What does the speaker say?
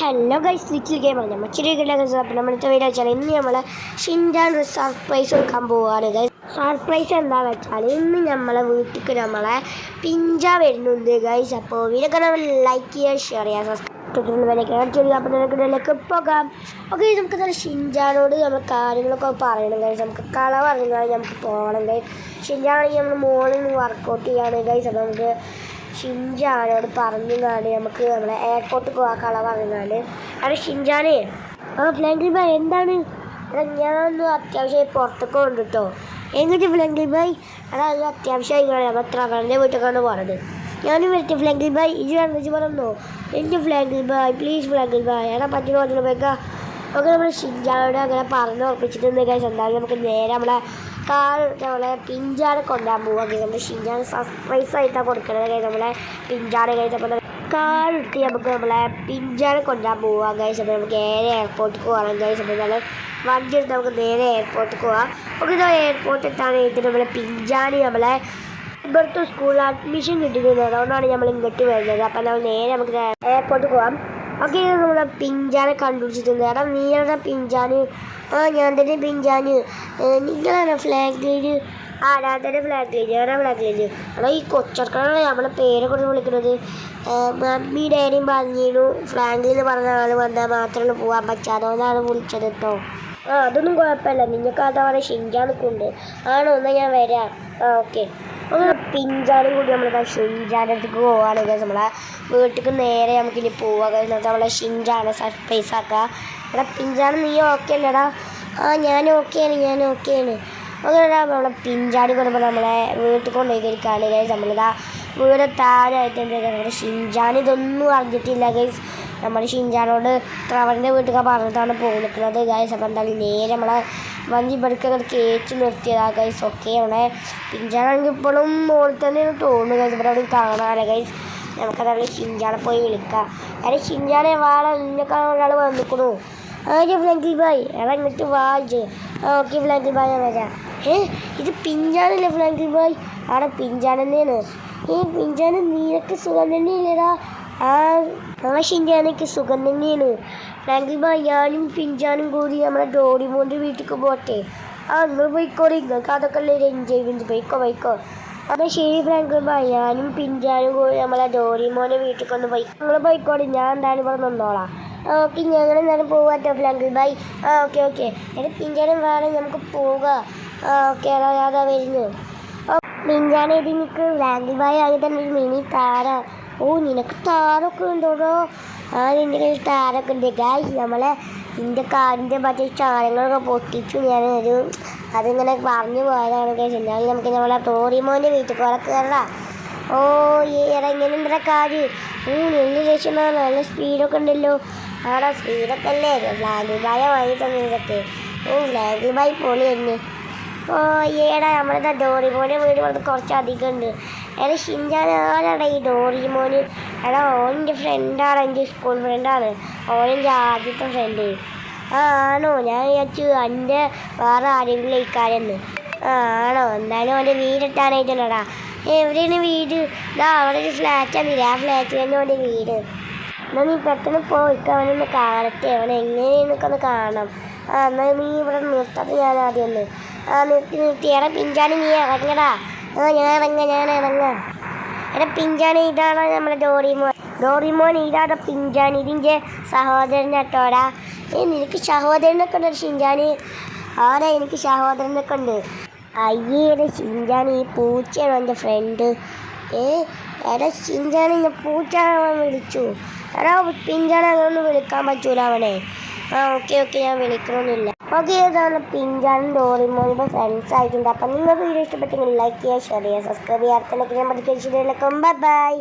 Hello guys, little ഗെയിമാണ്. നമ്മൾ അപ്പോൾ നമ്മളത്തെ വീഡിയോ വെച്ചാൽ ഇന്ന് നമ്മൾ ഷിൻജാൻ ഒരു സർപ്രൈസ് കൊടുക്കാൻ പോവുകയാണ് ഗൈസ്. സർപ്രൈസ് എന്താണെന്ന് വെച്ചാൽ ഇന്ന് നമ്മളെ വീട്ടിലേക്ക് നമ്മളെ പിഞ്ച വരുന്നുണ്ട് ഗൈസ്. അപ്പോൾ വീഡിയോ നമ്മൾ ലൈക്ക് ചെയ്യുക, ഷെയർ ചെയ്യുക, സബ്സ്ക്രൈബ് ചെയ്യുക. അപ്പോൾ നമുക്ക് പോകാം. ഓക്കെ, നമുക്ക് നല്ല ഷിൻജാനോട് നമ്മൾ കാര്യങ്ങളൊക്കെ പറയണം ഗൈസ്. നമുക്ക് കള പറഞ്ഞാൽ നമുക്ക് പോകണം ഗൈസ്. ഷിൻജാനാണെങ്കിൽ നമ്മൾ മോളിൽ നിന്ന് വർക്കൗട്ട് ചെയ്യാണ് ഗൈസ്. അപ്പോൾ നമുക്ക് ഷിൻജാനോട് പറഞ്ഞാൽ നമുക്ക് നമ്മളെ എയർപോർട്ടിൽ പോകാൻ കള പറഞ്ഞാൽ അവിടെ ഷിൻജാനേ ഫ്ലാങ്കിൾ ബായ് എന്താണ് എടാ, ഞാനൊന്ന് അത്യാവശ്യമായി പുറത്തൊക്കെ ഉണ്ട് കേട്ടോ. എങ്ങോട്ട് ഫ്ലാങ്കിൾ ബായ്? എടാ, അത് അത്യാവശ്യമായി നമ്മൾ ട്രവറിൻ്റെ വീട്ടിലേക്കാണ് പോകണത്. ഞാനും വരട്ടെ ഫ്ലാങ്കിൾ ബായ്? ഇത് കണ്ടിച്ച് പറഞ്ഞോ എൻ്റെ ഫ്ലാങ്കിൾ ബായ്, പ്ലീസ് ഫ്ലാങ്കിൾ ബായ്. എടാ പറ്റി പറഞ്ഞു പോയിക്കാം. നമുക്ക് നമ്മൾ ഷിൻജാനോട് അങ്ങനെ പറഞ്ഞ് ഉറപ്പിച്ചിട്ടുണ്ട് ഗൈസ്. എന്തായാലും നമുക്ക് നേരെ നമ്മളെ നമ്മളെ പിഞ്ചാനെ കൊണ്ടുപോകാൻ പോവുക. നമ്മുടെ ഷിൻജാൻ സർപ്രൈസ് ആയിട്ടാണ് കൊടുക്കുന്നത് ഗൈസ്. നമ്മളെ പിഞ്ചാനെ ഗൈസ്. അപ്പോൾ കാറിട്ട് നമുക്ക് നമ്മളെ പിഞ്ചാനെ കൊണ്ടുപോകാൻ പോവുക ഗൈസ്. അപ്പോൾ നമുക്ക് നേരെ എയർപോർട്ടിൽ പോകണം ഗൈസ്. അപ്പോൾ നമ്മൾ വണ്ടി എടുത്ത് നമുക്ക് നേരെ എയർപോർട്ടിൽ പോകാം. നമുക്ക് ഇതാ എയർപോർട്ടിൽ എത്താൻ കഴിഞ്ഞിട്ട് നമ്മളെ പിഞ്ചാന് നമ്മളെ ഇവിടുത്തെ സ്കൂളിൽ അഡ്മിഷൻ കിട്ടിയിരുന്നത്. അതുകൊണ്ടാണ് നമ്മൾ ഇങ്ങോട്ട് വരുന്നത്. അപ്പോൾ നമ്മൾ നേരെ നമുക്ക് എയർപോർട്ടിൽ പോകാം. ഓക്കെ, നമ്മളെ പിഞ്ചാനെ കണ്ടുപിടിച്ചിട്ടുണ്ട്. എടാ നീയുടെ പിഞ്ചാന്? ഞാൻ തന്നെ പിഞ്ചാന്. നിങ്ങളാണ് ഫ്ലാഗ്? ഞാൻ തന്നെ ഫ്ലാഗ് ഞാനാ ഫ്ലാഗ് എടാ ഈ കൊച്ചർക്കാണ് നമ്മളെ പേരെ കൊണ്ട് വിളിക്കുന്നത്. മമ്മി ഡാഡിയും പറഞ്ഞിരുന്നു ഫ്ലാങ്കിൽ പറഞ്ഞ ആൾ വന്നാൽ മാത്രമേ പോകാൻ പറ്റാതെ അതുകൊണ്ടാണ് വിളിച്ചത് കേട്ടോ. അതൊന്നും കുഴപ്പമില്ല, നിങ്ങൾക്ക് അതവിടെ ഷിൻജാനൊക്കെ ആണോ? എന്നാൽ ഞാൻ വരാം. ഓക്കെ, പിഞ്ചാനും കൂടി നമ്മളിതാ ഷിൻജാൻ്റെ അടുത്തേക്ക് പോവാണ് ഗൈസ്. നമ്മളെ വീട്ടിലേക്ക് നേരെ നമുക്കിനി പോവുക ഗൈസ്. നമ്മളെ ഷിൻജാനെ സർപ്രൈസ് ആക്കുക. എടാ പിഞ്ചാൻ നീ ഓക്കെ അല്ലേടാ? ഞാൻ ഓക്കെയാണ് അങ്ങനെ നമ്മളെ പിഞ്ചാടി കൊണ്ടുമ്പോൾ നമ്മളെ വീട്ടിൽ കൊണ്ടുപോയി കഴിക്കാണ് ഗൈസ്. നമ്മളിതാ വീട് താഴെയായിട്ടുണ്ട്. നമ്മുടെ ഷിൻജാൻ ഇതൊന്നും അറിഞ്ഞിട്ടില്ല ഗൈസ്. നമ്മൾ ഷിൻജാനോട് ട്രവറിൻ്റെ വീട്ടിൽ പറഞ്ഞിട്ടാണ് പോകുന്നത് ഗൈസ്. അപ്പോൾ എന്തായാലും നേരെ നമ്മളെ വഞ്ചി ഇവിടേക്ക് അങ്ങോട്ട് കയറ്റി നിർത്തിയതാണ് ഗൈസ്. ഓക്കെ, നമ്മളെ പിഞ്ചാനാണെങ്കിൽ ഇപ്പോഴും മോളിൽ തന്നെയാണ് തോന്നുന്നു ഗൈസ്. ഇവിടെ അവിടെ കാണാനല്ലേ ഗൈസ്. നമുക്കതവിടെ ഷിൻജാനെ പോയി വിളിക്കാം. അതെ ഷിൻജാനെ വാള നിന്നെക്കാൾ ഒരാൾ വന്നിക്കണു. ആദ്യം ഫ്ലാങ്കിൾ ബായ് എടാ ഇങ്ങോട്ട് വായിച്ച്. ഓക്കെ ഫ്ലാങ്കിൾ ബായ് ഞാൻ വരാം. ഇത് പിഞ്ചാനല്ലേ ഫ്ലാങ്കിൾ ബായ്? അവിടെ പിഞ്ചാൻ തന്നെയാണ്. പിഞ്ചാന് നീനക്ക് സുഖം തന്നെയില്ലടാ? നമ്മളെ ഷിൻജാനൊക്കെ സുഖം തന്നെയാണ് ഫ്ലാങ്കിൾ ബായ്. ഞാനും പിഞ്ചാനും കൂടി നമ്മളെ ഡോറിമോൻ്റെ വീട്ടിലേക്ക് പോട്ടെ? നിങ്ങൾ പോയിക്കോടി, നിങ്ങൾക്ക് അതൊക്കെ അല്ലേ ഒരു എൻജോയ്മെൻറ്റ്. പോയിക്കോ. അപ്പോൾ ശരി ഫ്ലാങ്കിൾ ബായ്, ഞാനും പിഞ്ചാനും കൂടി നമ്മളെ ഡോറിമോൻ്റെ വീട്ടിലേക്ക് ഒന്ന് പോയി. നിങ്ങൾ പോയിക്കോടി, ഞാൻ എന്തായാലും ഇവിടെ നിന്നോളാം. ഓക്കെ, ഞങ്ങൾ എന്തായാലും പോകാട്ടോ ഫ്ലാങ്കിൾ ബായ്. ഓക്കെ എന്നെ പിഞ്ചാനും വേണം, നമുക്ക് പോകാം. ഓക്കെ, അതാ വരുന്നു. പിഞ്ചാനെ ഇത് എനിക്ക് ഫ്ലാങ്കിൾ ബായ് ആകെ തന്നെ ഒരു മിനി താര. നിനക്ക് താരമൊക്കെ ഉണ്ടോടോ? നിൻ്റെ കയ്യിൽ താരമൊക്കെ ഉണ്ട് ഗായ്. നമ്മളെ നിൻ്റെ കാറിൻ്റെ മറ്റേ ചാരങ്ങളൊക്കെ പൊട്ടിച്ചു ഞാനൊരു അതിങ്ങനെ പറഞ്ഞു പോയതാണ് ഗൈസ്. എന്നാലും നമുക്ക് നമ്മളെ ഡോറിമോൻ്റെ വീട്ടിൽ കുറെ കയറാം. ഇങ്ങനെ എന്താ കാര്? നല്ല രക്ഷമാണ്, നല്ല സ്പീഡൊക്കെ ഉണ്ടല്ലോ. ആടാ സ്പീഡൊക്കെ അല്ലേ? ഫ്ലാങ്കിൾ ബായ് വാങ്ങി തന്നതൊക്കെ. ഫ്ലാങ്കിൾ ബായ് പൊളി തന്നെ. ഏടാ നമ്മളിതാ ഡോറിമോൻ്റെ വീട് വന്ന് കുറച്ചധികം ഉണ്ട്. എടാ ഷിൻജാൻ ആരാടാ ഈ ഡോറിമോന്? എടാ ഓൻ്റെ ഫ്രണ്ടാണ്, എൻ്റെ സ്കൂൾ ഫ്രണ്ടാണ്. ഓനെൻ്റെ ആദ്യത്തെ ഫ്രണ്ട്. ആണോ? ഞാൻ വിചാരിച്ചു എൻ്റെ വേറെ ആരെങ്കിലും ഇക്കാരെന്ന്. ആണോ? എന്തായാലും അവൻ്റെ വീടെത്താനായിട്ടുണ്ടടാ. എവിടെയാണ് വീട്? ഇതാ അവിടെ ഒരു ഫ്ലാറ്റാണ്. ആ ഫ്ലാറ്റിൽ തന്നെ അവൻ്റെ വീട്. എന്നാൽ നീ പെട്ടെന്ന് പോയിക്ക്, അവനൊന്ന് കാണട്ടെ, അവൻ എങ്ങനെയെന്നൊക്കെ ഒന്ന് കാണാം. എന്നാൽ നീ ഇവിടെ നിർത്താതെ ഞാൻ ആദ്യം ഒന്ന് നിർത്തി. എടാ പിഞ്ചാനി നീ ഇറങ്ങടാ. ഞാൻ ഇറങ്ങാം. എടാ പിഞ്ചാനി ഇതാണ് നമ്മുടെ ഡോറിമോൻ ഇതാണ് പിഞ്ചാൻ, ഇതിൻ്റെ സഹോദരനാട്ടോടാ. നിനക്ക് സഹോദരനൊക്കെ ഉണ്ട് ഷിൻജാന്? ആടാ എനിക്ക് സഹോദരനൊക്കെ ഉണ്ട്. അയ്യേടെ ഷിൻജാൻ ഈ പൂച്ചയാണോ എൻ്റെ ഫ്രണ്ട്? എടാ ഷിൻജാനെ ഞാൻ പൂച്ച വിളിച്ചു. എടാ പിഞ്ചാനെ അങ്ങനൊന്നും വിളിക്കാൻ പറ്റൂല അവനെ. ഓക്കെ ഞാൻ വിളിക്കണമെന്നില്ല. ഓക്കെ, ഇതാണ് പിഞ്ചാനും ഡോറിമോൻ്റെ ഫ്രണ്ട്സ് ആയിട്ടുണ്ട്. അപ്പം നിങ്ങൾക്ക് വീഡിയോ ഇഷ്ടപ്പെട്ടെങ്കിൽ ലൈക്ക് ചെയ്യുക, ഷെയർ ചെയ്യുക, സബ്സ്ക്രൈബ് ചെയ്യുക. അടുത്ത ഞാൻ പഠിക്കുന്ന ബൈ.